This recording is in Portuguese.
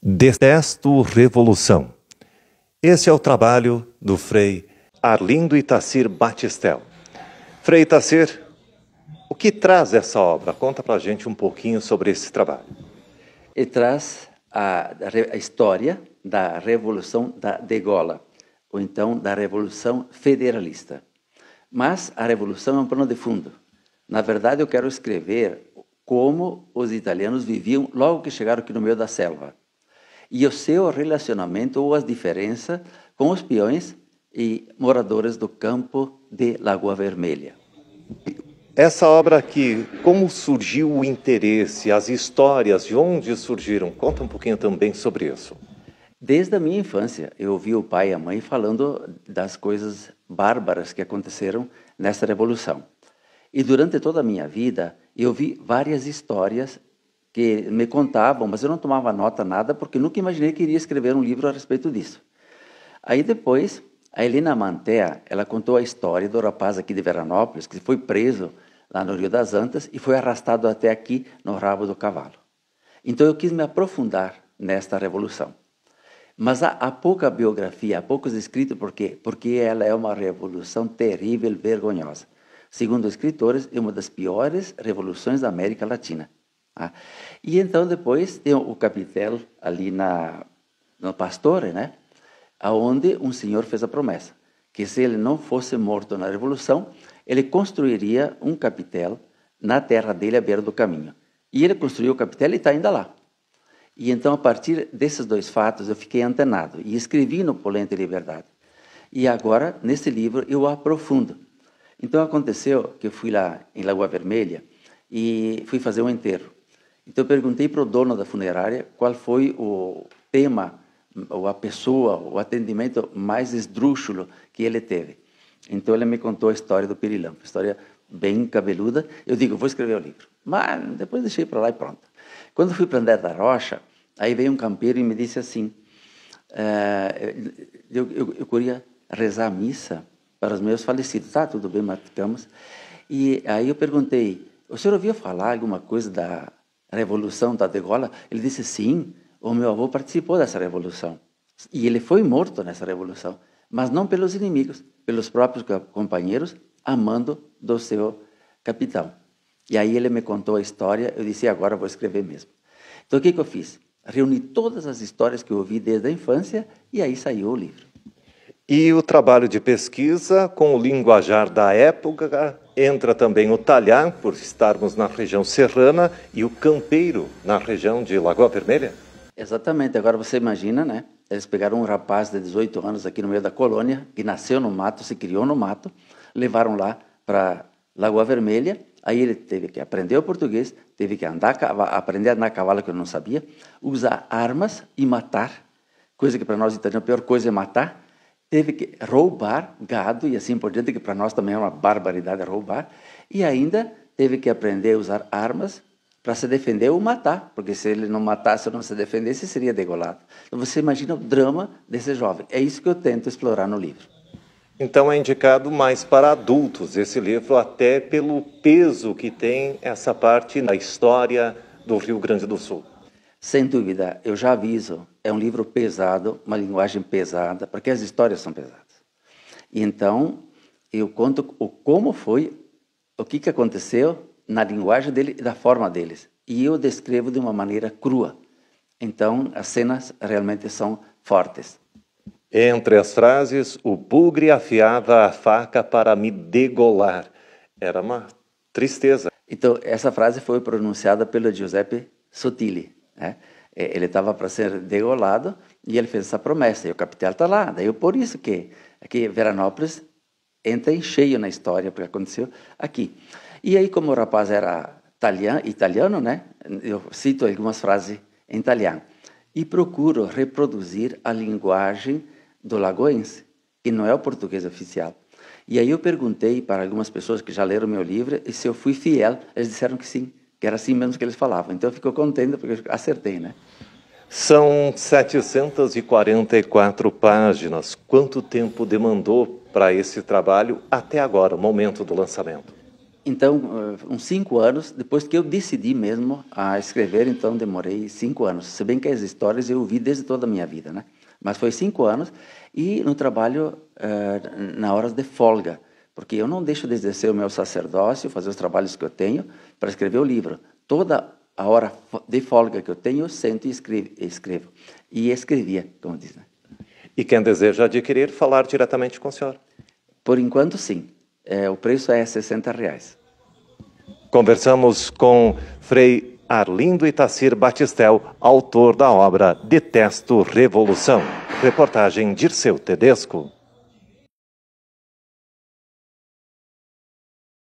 Detesto revolução. Esse é o trabalho do Frei Arlindo Itacir Batistel. Frei Itacir, o que traz essa obra? Conta pra gente um pouquinho sobre esse trabalho. Ele traz a história da Revolução da Degola, ou então da Revolução Federalista. Mas a Revolução é um plano de fundo. Na verdade, eu quero escrever como os italianos viviam logo que chegaram aqui no meio da selva. E o seu relacionamento ou as diferenças com os peões e moradores do campo de Lagoa Vermelha. Essa obra aqui, como surgiu o interesse, as histórias, de onde surgiram? Conta um pouquinho também sobre isso. Desde a minha infância, eu ouvi o pai e a mãe falando das coisas bárbaras que aconteceram nessa revolução. E durante toda a minha vida, eu vi várias histórias que me contavam, mas eu não tomava nota nada, porque nunca imaginei que iria escrever um livro a respeito disso. Aí depois, a Helena Mantea, ela contou a história do rapaz aqui de Veranópolis, que foi preso lá no Rio das Antas e foi arrastado até aqui no rabo do cavalo. Então eu quis me aprofundar nesta revolução. Mas há pouca biografia, há poucos escritos, por quê? Porque ela é uma revolução terrível, vergonhosa. Segundo os escritores, é uma das piores revoluções da América Latina. E então depois tem o capitel ali no Pastore, né? Onde um senhor fez a promessa, que se ele não fosse morto na Revolução, ele construiria um capitel na terra dele, à beira do caminho. E ele construiu o capitel e está ainda lá. E então, a partir desses dois fatos, eu fiquei antenado e escrevi no Polenta e Liberdade. E agora, nesse livro, eu aprofundo. Então, aconteceu que eu fui lá em Lagoa Vermelha e fui fazer um enterro. Então, eu perguntei para o dono da funerária qual foi o tema, ou a pessoa, o atendimento mais esdrúxulo que ele teve. Então, ele me contou a história do Pirilampo, história bem cabeluda. Eu digo, vou escrever o livro. Mas depois deixei para lá e pronto. Quando fui para André da Rocha, aí veio um campeiro e me disse assim, eu queria rezar a missa para os meus falecidos. Tá, tudo bem, marcamos. E aí eu perguntei, o senhor ouviu falar alguma coisa da Revolução da Degola? Ele disse, sim, o meu avô participou dessa revolução. E ele foi morto nessa revolução, mas não pelos inimigos, pelos próprios companheiros, amando do seu capitão. E aí ele me contou a história, eu disse, agora eu vou escrever mesmo. Então o que eu fiz? Reuni todas as histórias que eu ouvi desde a infância e aí saiu o livro. E o trabalho de pesquisa com o linguajar da época, entra também o talhar, por estarmos na região serrana, e o campeiro, na região de Lagoa Vermelha? Exatamente, agora você imagina, né? Eles pegaram um rapaz de 18 anos aqui no meio da colônia, que nasceu no mato, se criou no mato, levaram lá para Lagoa Vermelha. Aí ele teve que aprender o português, teve que aprender a andar a cavalo, que eu não sabia, usar armas e matar, coisa que para nós italianos a pior coisa é matar. Teve que roubar gado e assim por diante, que para nós também é uma barbaridade roubar. E ainda teve que aprender a usar armas para se defender ou matar, porque se ele não matasse ou não se defendesse, seria degolado. Então você imagina o drama desse jovem. É isso que eu tento explorar no livro. Então é indicado mais para adultos esse livro, até pelo peso que tem essa parte da história do Rio Grande do Sul. Sem dúvida, eu já aviso, é um livro pesado, uma linguagem pesada, porque as histórias são pesadas. E então, eu conto como foi, o que aconteceu na linguagem dele e da forma deles. E eu descrevo de uma maneira crua. Então, as cenas realmente são fortes. Entre as frases, o bugre afiava a faca para me degolar. Era uma tristeza. Então, essa frase foi pronunciada pelo Giuseppe Sottili, né? Ele estava para ser degolado e ele fez essa promessa. E o capitel está lá. Daí por isso que aqui Veranópolis entra em cheio na história, porque aconteceu aqui. E aí, como o rapaz era italiano, né? Eu cito algumas frases em italiano. E procuro reproduzir a linguagem do lagoense, que não é o português oficial. E aí eu perguntei para algumas pessoas que já leram meu livro e se eu fui fiel. Eles disseram que sim, que era assim mesmo que eles falavam. Então eu fico contente porque eu acertei, né? São 744 páginas. Quanto tempo demandou para esse trabalho até agora, o momento do lançamento? Então, uns 5 anos, depois que eu decidi mesmo a escrever, então demorei 5 anos. Se bem que as histórias eu ouvi desde toda a minha vida, né? Mas foi 5 anos e no trabalho, na horas de folga, porque eu não deixo de exercer o meu sacerdócio, fazer os trabalhos que eu tenho para escrever o livro. Toda a hora de folga que eu tenho, eu sento e escrevo. E escrevia, como diz, né? E quem deseja adquirir, falar diretamente com o senhor? Por enquanto, sim. O preço é R$60. Conversamos com Frei Arlindo Itacir Batistel, autor da obra Detesto Revolução. Reportagem Dirceu Tedesco.